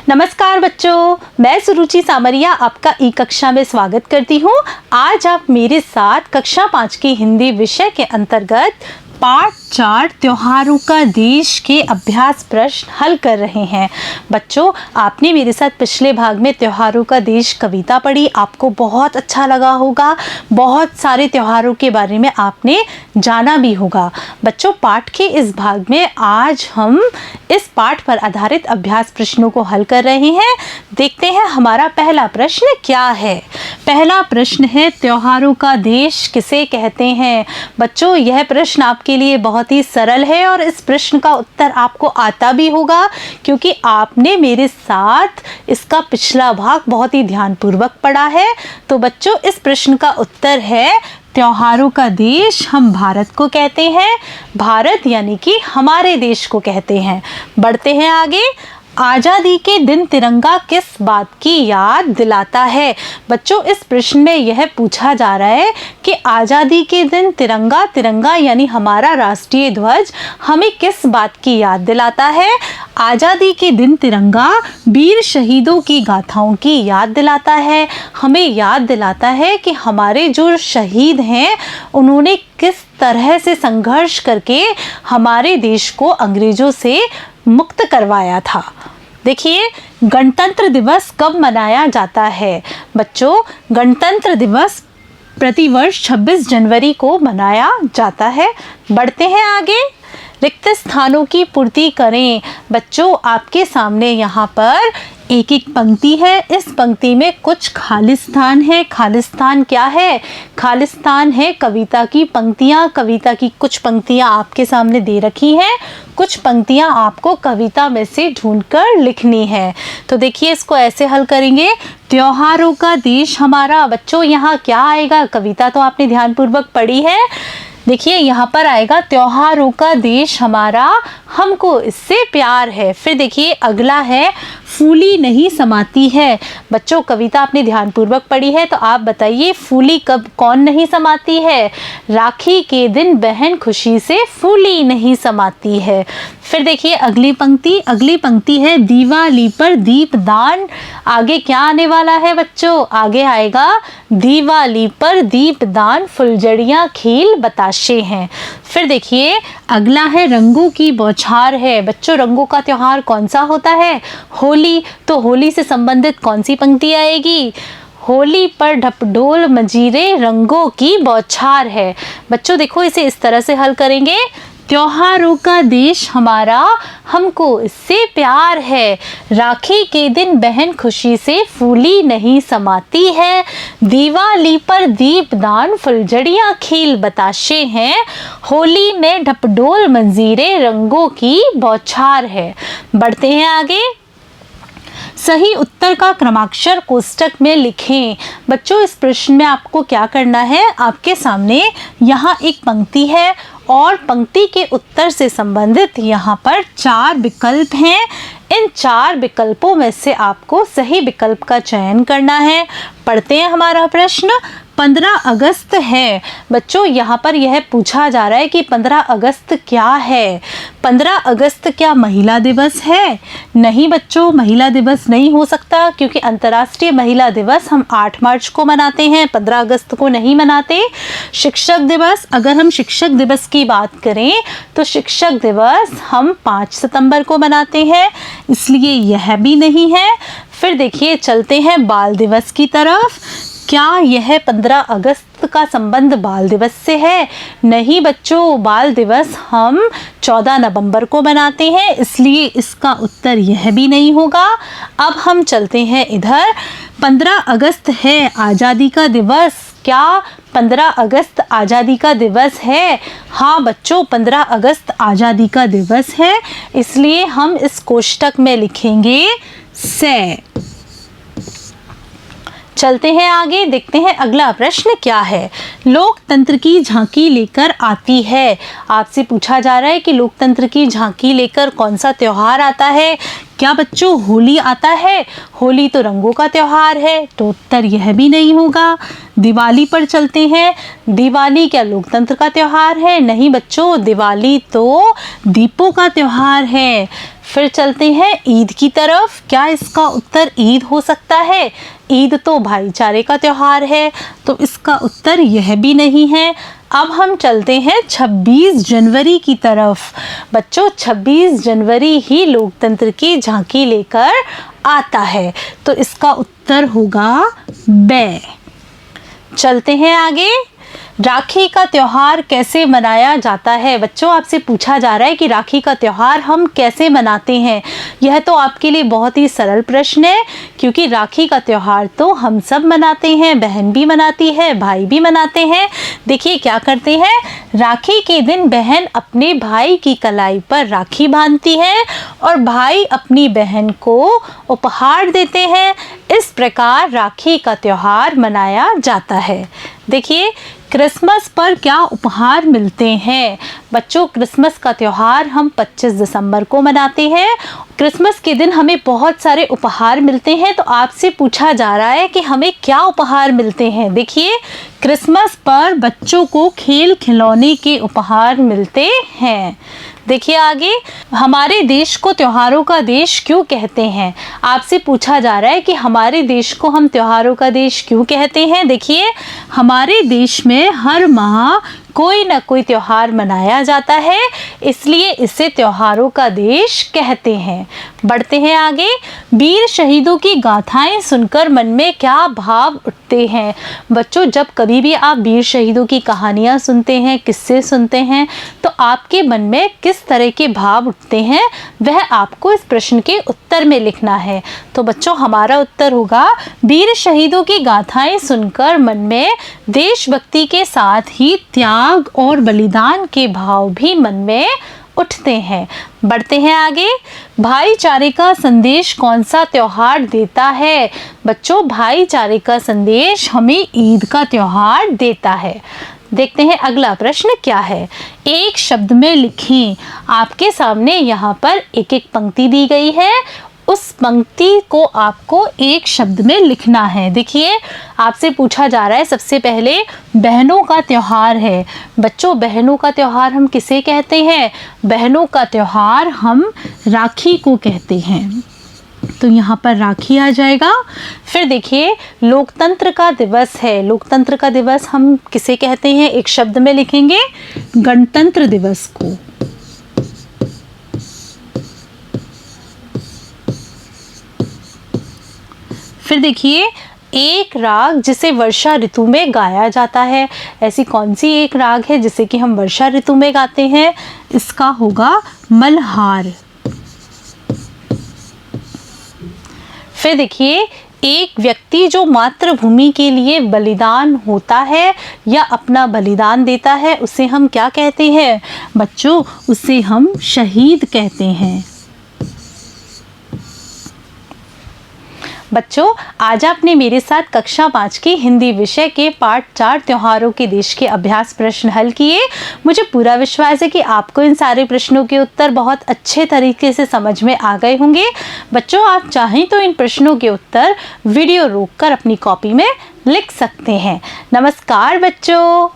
नमस्कार बच्चों, मैं सुरुचि सामरिया आपका ई कक्षा में स्वागत करती हूँ। आज आप मेरे साथ कक्षा 5 की हिंदी विषय के अंतर्गत पाठ 4 त्योहारों का देश के अभ्यास प्रश्न हल कर रहे हैं। बच्चों, आपने मेरे साथ पिछले भाग में त्योहारों का देश कविता पढ़ी, आपको बहुत अच्छा लगा होगा। बहुत सारे त्योहारों के बारे में आपने जाना भी होगा। बच्चों, पाठ के इस भाग में आज हम इस पाठ पर आधारित अभ्यास प्रश्नों को हल कर रहे हैं। देखते हैं हमारा पहला प्रश्न क्या है। पहला प्रश्न है, त्योहारों का देश किसे कहते हैं। बच्चों, यह प्रश्न आपके लिए बहुत ही सरल है और इस प्रश्न का उत्तर आपको आता भी होगा, क्योंकि आपने मेरे साथ इसका पिछला भाग बहुत ही ध्यानपूर्वक पढ़ा है। तो बच्चों, इस प्रश्न का उत्तर है, त्योहारों का देश हम भारत को कहते हैं। भारत यानी कि हमारे देश को कहते हैं। बढ़ते हैं आगे। आज़ादी के दिन तिरंगा किस बात की याद दिलाता है। बच्चों, इस प्रश्न में यह पूछा जा रहा है कि आज़ादी के दिन तिरंगा यानी हमारा राष्ट्रीय ध्वज हमें किस बात की याद दिलाता है। आज़ादी के दिन तिरंगा वीर शहीदों की गाथाओं की याद दिलाता है। हमें याद दिलाता है कि हमारे जो शहीद हैं उन्होंने किस तरह से संघर्ष करके हमारे देश को अंग्रेजों से मुक्त करवाया था। देखिए, गणतंत्र दिवस कब मनाया जाता है। बच्चों, गणतंत्र दिवस प्रतिवर्ष 26 जनवरी को मनाया जाता है। बढ़ते हैं आगे। रिक्त स्थानों की पूर्ति करें। बच्चों, आपके सामने यहाँ पर एक एक पंक्ति है। इस पंक्ति में कुछ खालिस्तान है। खालिस्तान क्या है? खालिस्तान है कविता की पंक्तियाँ। कविता की कुछ पंक्तियाँ आपके सामने दे रखी हैं, कुछ पंक्तियाँ आपको कविता में से ढूंढकर लिखनी है। तो देखिए, इसको ऐसे हल करेंगे। त्योहारों का देश हमारा। बच्चों, यहाँ क्या आएगा? कविता तो आपने ध्यानपूर्वक पढ़ी है। देखिए, यहाँ पर आएगा त्योहारों का देश हमारा, हमको इससे प्यार है। फिर देखिए, अगला है फूली नहीं समाती है। बच्चों, कविता आपने ध्यानपूर्वक पढ़ी है, तो आप बताइए फूली कब कौन नहीं समाती है? राखी के दिन बहन खुशी से फूली नहीं समाती है। फिर देखिए अगली पंक्ति है दिवाली पर दीपदान। आगे क्या आने वाला है बच्चों? आगे आएगा दिवाली पर दीपदान, फुलझड़ियाँ खिल बताशे हैं। फिर देखिए अगला है रंगों की बौछार है। बच्चों, रंगों का त्योहार कौन सा होता है? होली। तो होली से संबंधित कौन सी पंक्ति आएगी? होली पर ढपढोल मजीरे रंगों की बौछार है। बच्चों देखो, इसे इस तरह से हल करेंगे। त्योहारों का देश हमारा, हमको इससे प्यार है। राखी के दिन बहन खुशी से फूली नहीं समाती है। दिवाली पर दीपदान, फुलझड़ियाँ खिल बताशे हैं। होली में ढपढोल मंजीरे रंगों की बौछार है। बढ़ते हैं आगे। सही उत्तर का क्रमाक्षर कोष्टक में लिखें। बच्चों, इस प्रश्न में आपको क्या करना है? आपके सामने यहाँ एक पंक्ति है और पंक्ति के उत्तर से संबंधित यहाँ पर 4 विकल्प हैं। इन 4 विकल्पों में से आपको सही विकल्प का चयन करना है। पढ़ते हैं हमारा प्रश्न। 15 अगस्त है। बच्चों, यहाँ पर यह पूछा जा रहा है कि 15 अगस्त क्या है। 15 अगस्त क्या महिला दिवस है? नहीं बच्चों, महिला दिवस नहीं हो सकता, क्योंकि अंतर्राष्ट्रीय महिला दिवस हम 8 मार्च को मनाते हैं, 15 अगस्त को नहीं मनाते। शिक्षक दिवस, अगर हम शिक्षक दिवस की बात करें तो शिक्षक दिवस हम 5 सितंबर को मनाते हैं, इसलिए यह भी नहीं है। फिर देखिए, चलते हैं बाल दिवस की तरफ। क्या यह 15 अगस्त का संबंध बाल दिवस से है? नहीं बच्चों, बाल दिवस हम 14 नवंबर को मनाते हैं, इसलिए इसका उत्तर यह भी नहीं होगा। अब हम चलते हैं इधर। 15 अगस्त है आज़ादी का दिवस। क्या 15 अगस्त आज़ादी का दिवस है? हाँ बच्चों, 15 अगस्त आज़ादी का दिवस है, इसलिए हम इस कोष्टक में लिखेंगे से। चलते हैं आगे, देखते हैं अगला प्रश्न क्या है। लोकतंत्र की झांकी लेकर आती है। आपसे पूछा जा रहा है कि लोकतंत्र की झांकी लेकर कौन सा त्योहार आता है। क्या बच्चों होली आता है? होली तो रंगों का त्योहार है, तो उत्तर यह भी नहीं होगा। दिवाली पर चलते हैं। दिवाली क्या लोकतंत्र का त्योहार है? नहीं बच्चों, दिवाली तो दीपों का त्योहार है। फिर चलते हैं ईद की तरफ। क्या इसका उत्तर ईद हो सकता है? ईद तो भाईचारे का त्यौहार है, तो इसका उत्तर यह भी नहीं है। अब हम चलते हैं 26 जनवरी की तरफ। बच्चों, 26 जनवरी ही लोकतंत्र की झांकी लेकर आता है, तो इसका उत्तर होगा ब। चलते हैं आगे। राखी का त्यौहार कैसे मनाया जाता है? बच्चों, आपसे पूछा जा रहा है कि राखी का त्यौहार हम कैसे मनाते हैं। यह तो आपके लिए बहुत ही सरल प्रश्न है, क्योंकि राखी का त्यौहार तो हम सब मनाते हैं, बहन भी मनाती है, भाई भी मनाते हैं। देखिए क्या करते हैं, राखी के दिन बहन अपने भाई की कलाई पर राखी बांधती है और भाई अपनी बहन को उपहार देते हैं। इस प्रकार राखी का त्यौहार मनाया जाता है। देखिए, क्रिसमस पर क्या उपहार मिलते हैं? बच्चों, क्रिसमस का त्यौहार हम 25 दिसंबर को मनाते हैं। क्रिसमस के दिन हमें बहुत सारे उपहार मिलते हैं, तो आपसे पूछा जा रहा है कि हमें क्या उपहार मिलते हैं। देखिए, क्रिसमस पर बच्चों को खेल खिलौने के उपहार मिलते हैं। देखिए आगे, हमारे देश को त्योहारों का देश क्यों कहते हैं? आपसे पूछा जा रहा है कि हमारे देश को हम त्योहारों का देश क्यों कहते हैं। देखिए, हमारे देश में हर माह कोई ना कोई त्यौहार मनाया जाता है, इसलिए इसे त्योहारों का देश कहते हैं। बढ़ते हैं आगे। वीर शहीदों की गाथाएं सुनकर मन में क्या भाव उठते हैं? बच्चों, जब कभी भी आप वीर शहीदों की कहानियां सुनते हैं, किस्से सुनते हैं, तो आपके मन में किस तरह के भाव उठते हैं, वह आपको इस प्रश्न के उत्तर में लिखना है। तो बच्चों, हमारा उत्तर होगा वीर शहीदों की गाथाएं सुनकर मन में देशभक्ति के साथ ही त्याग और बलिदान के भाव भी मन में उठते हैं। बढ़ते हैं आगे। भाईचारे का संदेश कौन सा त्योहार देता है? बच्चों, भाईचारे का संदेश हमें ईद का त्योहार देता है। देखते हैं अगला प्रश्न क्या है। एक शब्द में लिखें। आपके सामने यहाँ पर एक एक पंक्ति दी गई है, उस पंक्ति को आपको एक शब्द में लिखना है। देखिए, आपसे पूछा जा रहा है सबसे पहले बहनों का त्योहार है। बच्चों, बहनों का त्योहार हम किसे कहते हैं? बहनों का त्योहार हम राखी को कहते हैं, तो यहाँ पर राखी आ जाएगा। फिर देखिए, लोकतंत्र का दिवस है। लोकतंत्र का दिवस हम किसे कहते हैं? एक शब्द में लिखेंगे, गणतंत्र दिवस को। फिर देखिए, एक राग जिसे वर्षा ऋतु में गाया जाता है। ऐसी कौन सी एक राग है जिसे कि हम वर्षा ऋतु में गाते हैं? इसका होगा मल्हार। फिर देखिए, एक व्यक्ति जो मातृभूमि के लिए बलिदान होता है या अपना बलिदान देता है, उसे हम क्या कहते हैं? बच्चों, उसे हम शहीद कहते हैं। बच्चों, आज आपने मेरे साथ कक्षा 5 की हिंदी विषय के पाठ 4 त्योहारों के देश के अभ्यास प्रश्न हल किए। मुझे पूरा विश्वास है कि आपको इन सारे प्रश्नों के उत्तर बहुत अच्छे तरीके से समझ में आ गए होंगे। बच्चों, आप चाहें तो इन प्रश्नों के उत्तर वीडियो रोककर अपनी कॉपी में लिख सकते हैं। नमस्कार बच्चों।